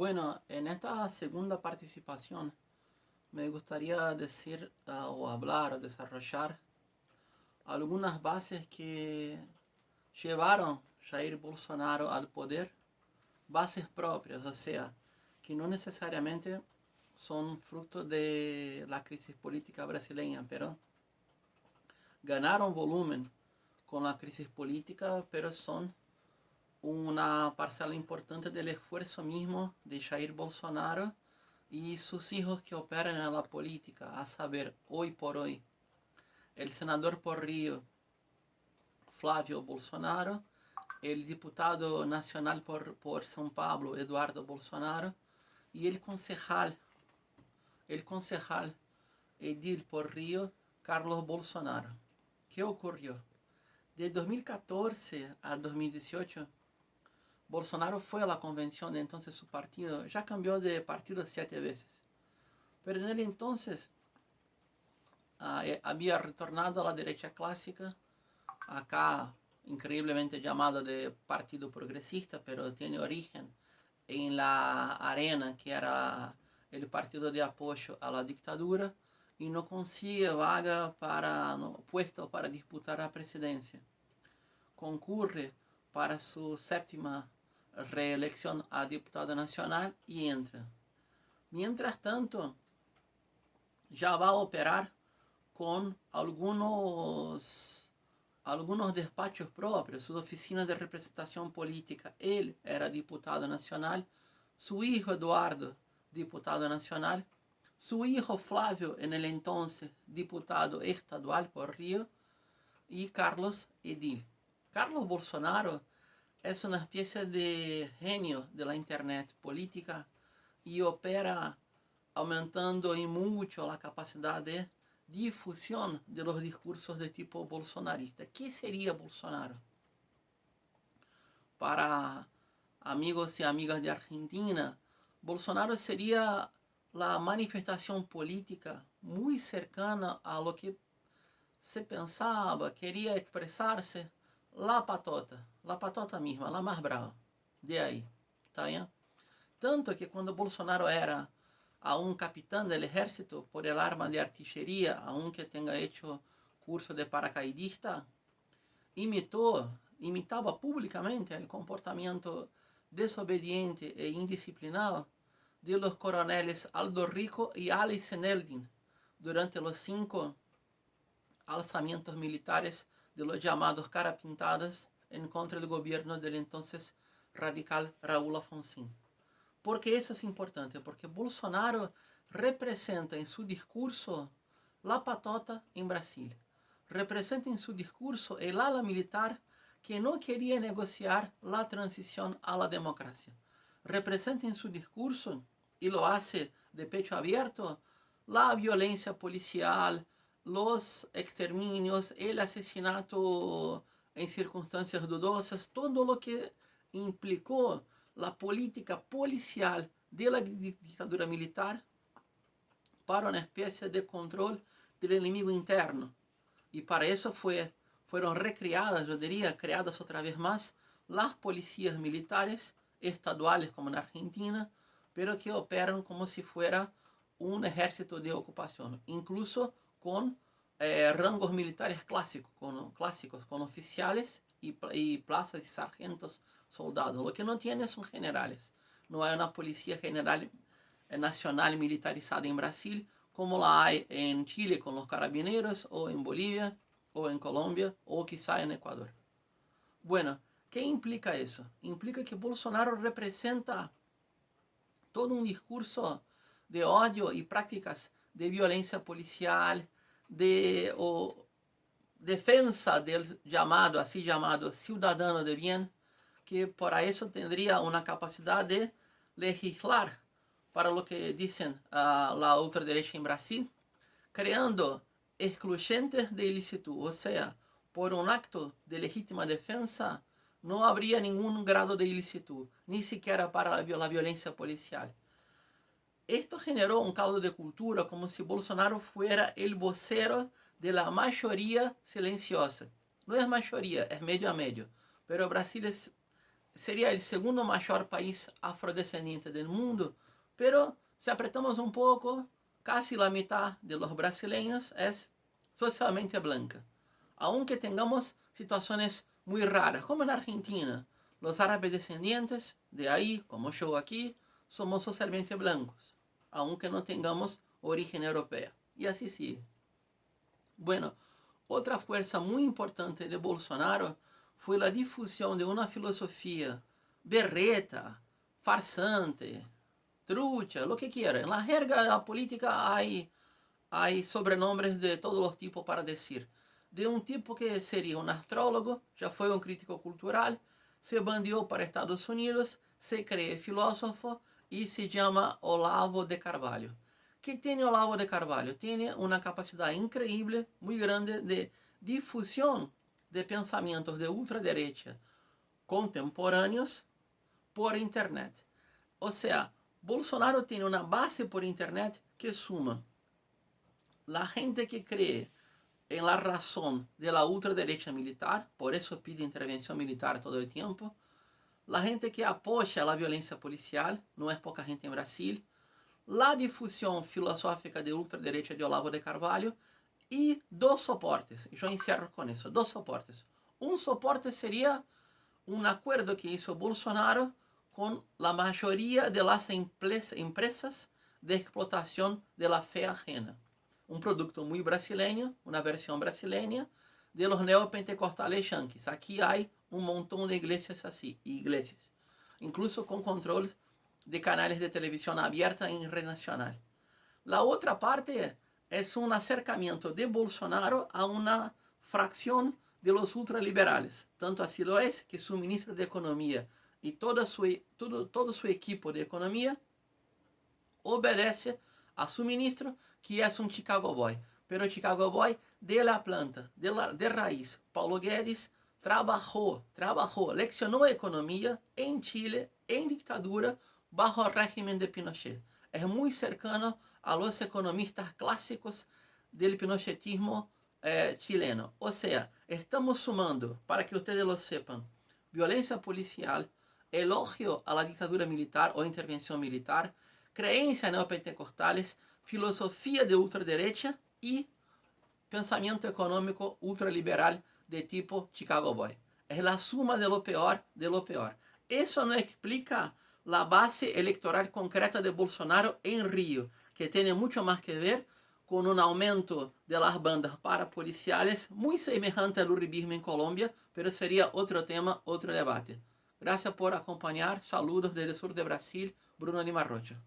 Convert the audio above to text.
Bueno, en esta segunda participación me gustaría decir o hablar o desarrollar algunas bases que llevaron Jair Bolsonaro al poder, bases propias, o sea, que no necesariamente son fruto de la crisis política brasileña, pero ganaron volumen con la crisis política, pero son una parcela importante del esfuerzo mismo de Jair Bolsonaro y sus hijos que operan en la política, a saber, hoy por hoy, el senador por Río, Flávio Bolsonaro, el diputado nacional por São Paulo, Eduardo Bolsonaro, y el concejal edil por Río, Carlos Bolsonaro. ¿Qué ocurrió? De 2014 a 2018, Bolsonaro fue a la convención de entonces su partido, ya cambió de partido 7 veces, pero en el entonces había retornado a la derecha clásica, acá increíblemente llamado de Partido Progresista, pero tiene origen en la Arena, que era el partido de apoyo a la dictadura, y no consigue vaga puesto para disputar la presidencia. Concurre para su séptima reelección a diputado nacional y entra. Mientras tanto, ya va a operar con algunos despachos propios, sus oficinas de representación política. Él era diputado nacional, su hijo Eduardo, diputado nacional, su hijo Flávio, en el entonces diputado estadual por Río, y Carlos edil. Carlos Bolsonaro es una especie de genio de la internet política y opera aumentando en mucho la capacidad de difusión de los discursos de tipo bolsonarista. ¿Qué sería Bolsonaro? Para amigos y amigas de Argentina, Bolsonaro sería la manifestación política muy cercana a lo que se pensaba, quería expresarse la patota misma, la más brava, de ahí, ¿está bien? Tanto que cuando Bolsonaro era aún capitán del ejército por el arma de artillería, aunque tenga hecho curso de paracaidista, imitaba públicamente el comportamiento desobediente e indisciplinado de los coroneles Aldo Rico y Ali Seneldin durante los 5 alzamientos militares de los llamados cara pintadas en contra del gobierno del entonces radical Raúl Alfonsín. ¿Por qué eso es importante? Porque Bolsonaro representa en su discurso la patota en Brasil. Representa en su discurso el ala militar que no quería negociar la transición a la democracia. Representa en su discurso, y lo hace de pecho abierto, la violencia policial, los exterminios, el asesinato en circunstancias dudosas, todo lo que implicó la política policial de la dictadura militar para una especie de control del enemigo interno. Y para eso fueron recreadas, yo diría, creadas otra vez más, las policías militares estaduales como en Argentina, pero que operan como si fuera un ejército de ocupación, incluso con rangos militares clásicos, con oficiales y plazas y sargentos soldados. Lo que no tiene son generales. No hay una policía general nacional militarizada en Brasil como la hay en Chile con los carabineros, o en Bolivia, o en Colombia, o quizá en Ecuador. Bueno, ¿qué implica eso? Implica que Bolsonaro representa todo un discurso de odio y prácticas de violencia policial, de defensa del así llamado ciudadano de bien, que para eso tendría una capacidad de legislar para lo que dicen la ultraderecha en Brasil, creando excluyentes de ilicitud, o sea, por un acto de legítima defensa no habría ningún grado de ilicitud, ni siquiera para la violencia policial. Esto generó un caldo de cultura como si Bolsonaro fuera el vocero de la mayoría silenciosa. No es mayoría, es medio a medio, pero Brasil sería el segundo mayor país afrodescendiente del mundo, pero si apretamos un poco, casi la mitad de los brasileños es socialmente blanca. Aunque tengamos situaciones muy raras, como en Argentina, los árabes descendientes de ahí, como yo aquí, somos socialmente blancos, aunque no tengamos origen europea. Y así sigue. Bueno, otra fuerza muy importante de Bolsonaro fue la difusión de una filosofía berreta, farsante, trucha, lo que quiera. En la jerga de la política hay sobrenombres de todos los tipos para decir. De un tipo que sería un astrólogo, ya fue un crítico cultural, se bandió para Estados Unidos, se cree filósofo y se llama Olavo de Carvalho. ¿Qué tiene Olavo de Carvalho? Tiene una capacidad increíble, muy grande de difusión de pensamientos de ultraderecha contemporáneos por Internet. O sea, Bolsonaro tiene una base por Internet que suma la gente que cree en la razón de la ultraderecha militar, por eso pide intervención militar todo el tiempo, la gente que apoya la violencia policial, no es poca gente en Brasil, la difusión filosófica de ultraderecha de Olavo de Carvalho y dos soportes. Yo encierro con eso, dos soportes. Un soporte sería un acuerdo que hizo Bolsonaro con la mayoría de las empresas de explotación de la fe ajena. Un producto muy brasileño, una versión brasileña de los neopentecostales yanquis. Aquí hay un montón de iglesias así, iglesias, incluso con control de canales de televisión abierta en red nacional. La otra parte es un acercamiento de Bolsonaro a una fracción de los ultraliberales. Tanto así lo es que su ministro de Economía y todo su equipo de economía obedece a su ministro, que es un Chicago Boy. Pero Chicago Boy de la planta, de raíz. Paulo Guedes trabajó, leccionó economía en Chile, en dictadura, bajo el régimen de Pinochet. Es muy cercano a los economistas clásicos del pinochetismo chileno. O sea, estamos sumando, para que ustedes lo sepan, violencia policial, elogio a la dictadura militar o intervención militar, creencias neopentecostales, filosofía de ultraderecha y pensamiento económico ultraliberal de tipo Chicago Boy. Es la suma de lo peor de lo peor. Eso no explica la base electoral concreta de Bolsonaro en Río, que tiene mucho más que ver con un aumento de las bandas parapoliciales muy semejante al uribismo en Colombia, pero sería otro tema, otro debate. Gracias por acompañar. Saludos desde el sur de Brasil, Bruno Lima Rocha.